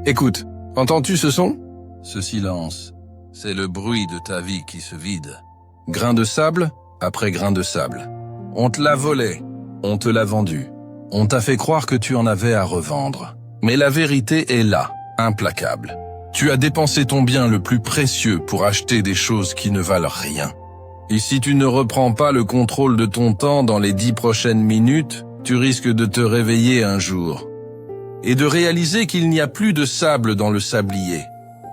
Écoute, entends-tu ce son? Ce silence, c'est le bruit de ta vie qui se vide. Grain de sable après grain de sable. On te l'a volé, on te l'a vendu. On t'a fait croire que tu en avais à revendre. Mais la vérité est là, implacable. Tu as dépensé ton bien le plus précieux pour acheter des choses qui ne valent rien. Et si tu ne reprends pas le contrôle de ton temps dans les 10 prochaines minutes, tu risques de te réveiller un jour et de réaliser qu'il n'y a plus de sable dans le sablier.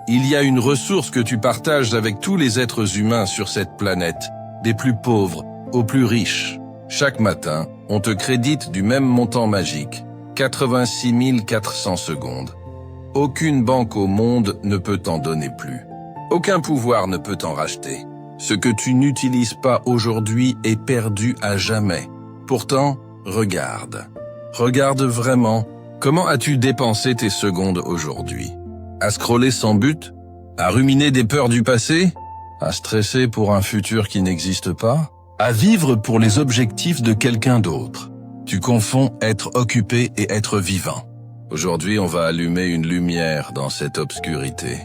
Il y a une ressource que tu partages avec tous les êtres humains sur cette planète, des plus pauvres aux plus riches. Chaque matin, on te crédite du même montant magique, 86 400 secondes. Aucune banque au monde ne peut t'en donner plus. Aucun pouvoir ne peut t'en racheter. Ce que tu n'utilises pas aujourd'hui est perdu à jamais. Pourtant, regarde. Regarde vraiment. Comment as-tu dépensé tes secondes aujourd'hui? À scroller sans but? À ruminer des peurs du passé? À stresser pour un futur qui n'existe pas? À vivre pour les objectifs de quelqu'un d'autre? Tu confonds être occupé et être vivant. Aujourd'hui, on va allumer une lumière dans cette obscurité.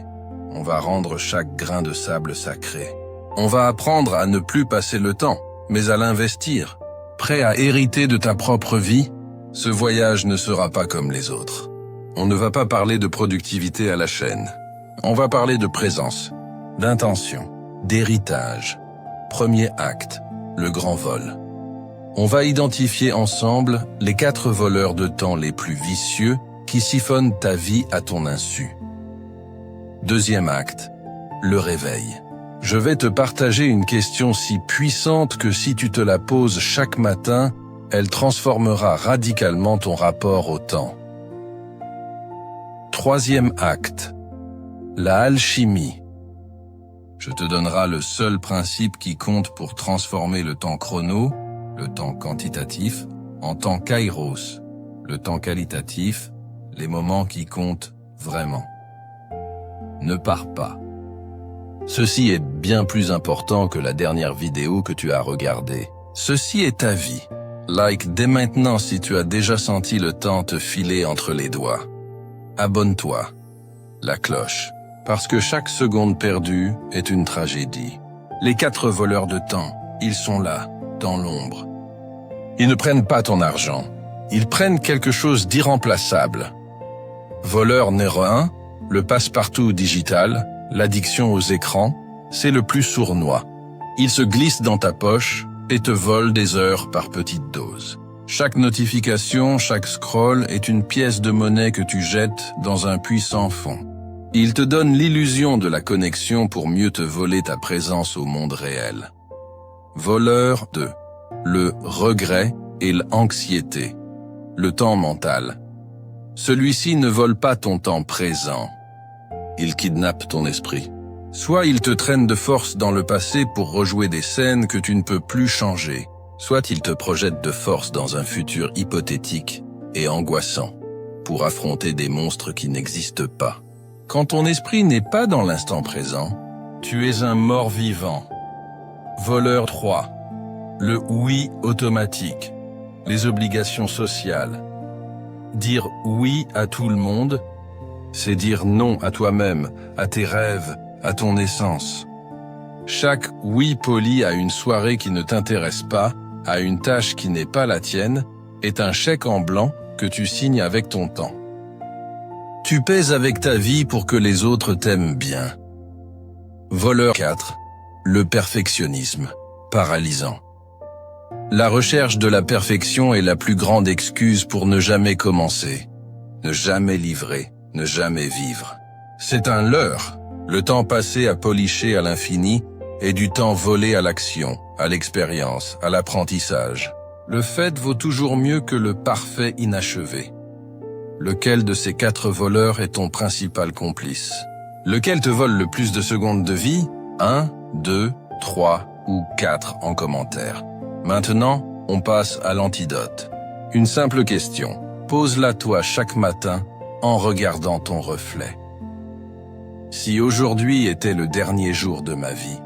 On va rendre chaque grain de sable sacré. On va apprendre à ne plus passer le temps, mais à l'investir. Prêt à hériter de ta propre vie? Ce voyage ne sera pas comme les autres. On ne va pas parler de productivité à la chaîne. On va parler de présence, d'intention, d'héritage. Premier acte, le grand vol. On va identifier ensemble les 4 voleurs de temps les plus vicieux qui siphonnent ta vie à ton insu. Deuxième acte, le réveil. Je vais te partager une question si puissante que si tu te la poses chaque matin, elle transformera radicalement ton rapport au temps. Troisième acte, la alchimie. Je te donnerai le seul principe qui compte pour transformer le temps chrono, le temps quantitatif, en temps kairos, le temps qualitatif, les moments qui comptent vraiment. Ne pars pas. Ceci est bien plus important que la dernière vidéo que tu as regardée. Ceci est ta vie. Like dès maintenant si tu as déjà senti le temps te filer entre les doigts. Abonne-toi. La cloche. Parce que chaque seconde perdue est une tragédie. Les 4 voleurs de temps, ils sont là, dans l'ombre. Ils ne prennent pas ton argent. Ils prennent quelque chose d'irremplaçable. Voleur numéro 1, le passe-partout digital, l'addiction aux écrans, c'est le plus sournois. Il se glisse dans ta poche et te vole des heures par petites doses. Chaque notification, chaque scroll est une pièce de monnaie que tu jettes dans un puits sans fond. Il te donne l'illusion de la connexion pour mieux te voler ta présence au monde réel. Voleur 2. Le regret et l'anxiété. Le temps mental. Celui-ci ne vole pas ton temps présent. Il kidnappe ton esprit. Soit il te traîne de force dans le passé pour rejouer des scènes que tu ne peux plus changer, soit il te projette de force dans un futur hypothétique et angoissant pour affronter des monstres qui n'existent pas. Quand ton esprit n'est pas dans l'instant présent, tu es un mort-vivant. Voleur 3. Le oui automatique. Les obligations sociales. Dire oui à tout le monde, c'est dire non à toi-même, à tes rêves, à ton essence. Chaque oui poli à une soirée qui ne t'intéresse pas, à une tâche qui n'est pas la tienne, est un chèque en blanc que tu signes avec ton temps. Tu pèses avec ta vie pour que les autres t'aiment bien. Voleur 4. Le perfectionnisme, paralysant. La recherche de la perfection est la plus grande excuse pour ne jamais commencer, ne jamais livrer, ne jamais vivre. C'est un leurre. Le temps passé à policher à l'infini est du temps volé à l'action, à l'expérience, à l'apprentissage. Le fait vaut toujours mieux que le parfait inachevé. Lequel de ces 4 voleurs est ton principal complice? Lequel te vole le plus de secondes de vie? 1, 2, 3 ou 4 en commentaire. Maintenant, on passe à l'antidote. Une simple question. Pose-la toi chaque matin en regardant ton reflet. Si aujourd'hui était le dernier jour de ma vie,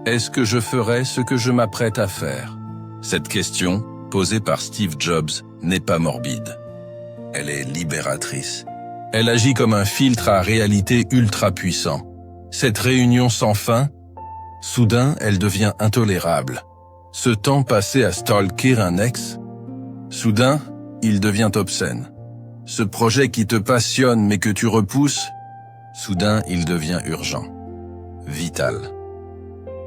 est-ce que je ferais ce que je m'apprête à faire? Cette question, posée par Steve Jobs, n'est pas morbide. Elle est libératrice. Elle agit comme un filtre à réalité ultra puissant. Cette réunion sans fin, soudain, elle devient intolérable. Ce temps passé à stalker un ex, soudain, il devient obscène. Ce projet qui te passionne mais que tu repousses, soudain, il devient urgent, vital.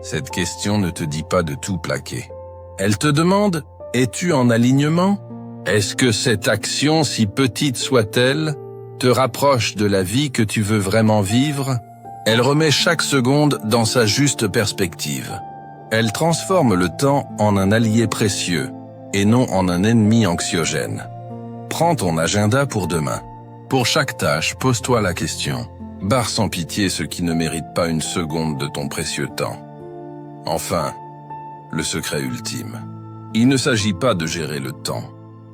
Cette question ne te dit pas de tout plaquer. Elle te demande, es-tu en alignement? Est-ce que cette action, si petite soit-elle, te rapproche de la vie que tu veux vraiment vivre? Elle remet chaque seconde dans sa juste perspective. Elle transforme le temps en un allié précieux et non en un ennemi anxiogène. Prends ton agenda pour demain. Pour chaque tâche, pose-toi la question. Barre sans pitié ce qui ne mérite pas une seconde de ton précieux temps. Enfin, le secret ultime. Il ne s'agit pas de gérer le temps.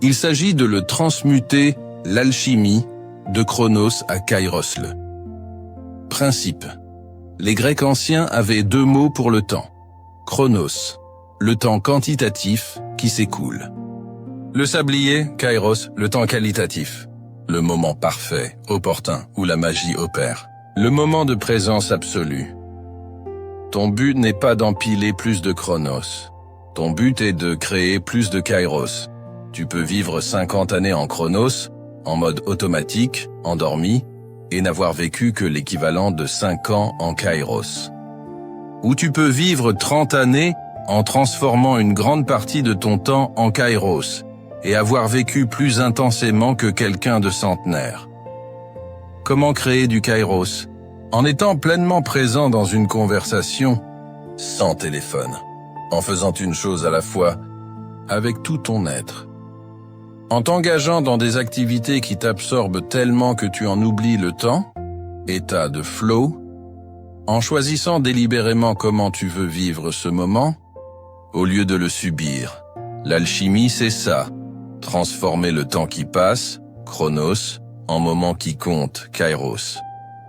Il s'agit de le transmuter, l'alchimie, de Chronos à Kairos. Principe. Les Grecs anciens avaient 2 mots pour le temps. Chronos, le temps quantitatif qui s'écoule. Le sablier, Kairos, le temps qualitatif. Le moment parfait, opportun, où la magie opère. Le moment de présence absolue. Ton but n'est pas d'empiler plus de Chronos. Ton but est de créer plus de Kairos. Tu peux vivre 50 années en Chronos, en mode automatique, endormi, et n'avoir vécu que l'équivalent de 5 ans en Kairos. Ou tu peux vivre 30 années en transformant une grande partie de ton temps en Kairos et avoir vécu plus intensément que quelqu'un de centenaire. Comment créer du Kairos? En étant pleinement présent dans une conversation, sans téléphone, en faisant une chose à la fois, avec tout ton être. En t'engageant dans des activités qui t'absorbent tellement que tu en oublies le temps, état de flow, en choisissant délibérément comment tu veux vivre ce moment, au lieu de le subir. L'alchimie, c'est ça, transformer le temps qui passe, Chronos, en moment qui compte, Kairos.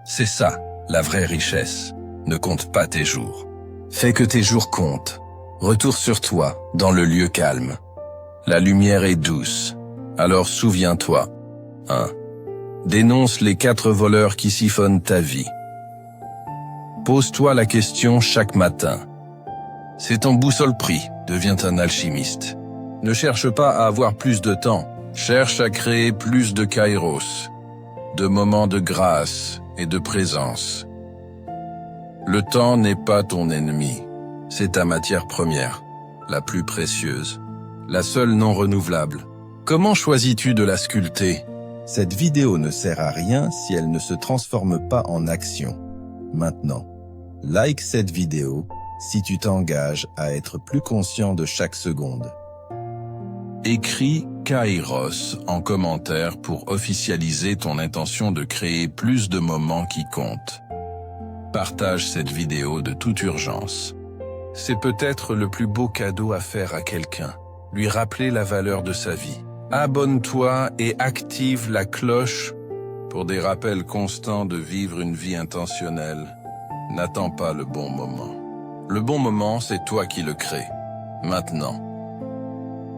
C'est ça, la vraie richesse. Ne compte pas tes jours. Fais que tes jours comptent. Retour sur toi, dans le lieu calme. La lumière est douce. Alors souviens-toi. 1. Dénonce les 4 voleurs qui siphonnent ta vie. Pose-toi la question chaque matin. C'est ton boussole pris, deviens un alchimiste. Ne cherche pas à avoir plus de temps, cherche à créer plus de Kairos, de moments de grâce et de présence. Le temps n'est pas ton ennemi, c'est ta matière première, la plus précieuse, la seule non renouvelable. Comment choisis-tu de la sculpter? Cette vidéo ne sert à rien si elle ne se transforme pas en action. Maintenant, like cette vidéo si tu t'engages à être plus conscient de chaque seconde. Écris Kairos en commentaire pour officialiser ton intention de créer plus de moments qui comptent. Partage cette vidéo de toute urgence. C'est peut-être le plus beau cadeau à faire à quelqu'un, lui rappeler la valeur de sa vie. Abonne-toi et active la cloche pour des rappels constants de vivre une vie intentionnelle. N'attends pas le bon moment. Le bon moment, c'est toi qui le crées. Maintenant.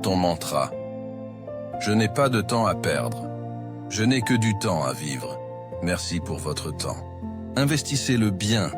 Ton mantra. Je n'ai pas de temps à perdre. Je n'ai que du temps à vivre. Merci pour votre temps. Investissez-le bien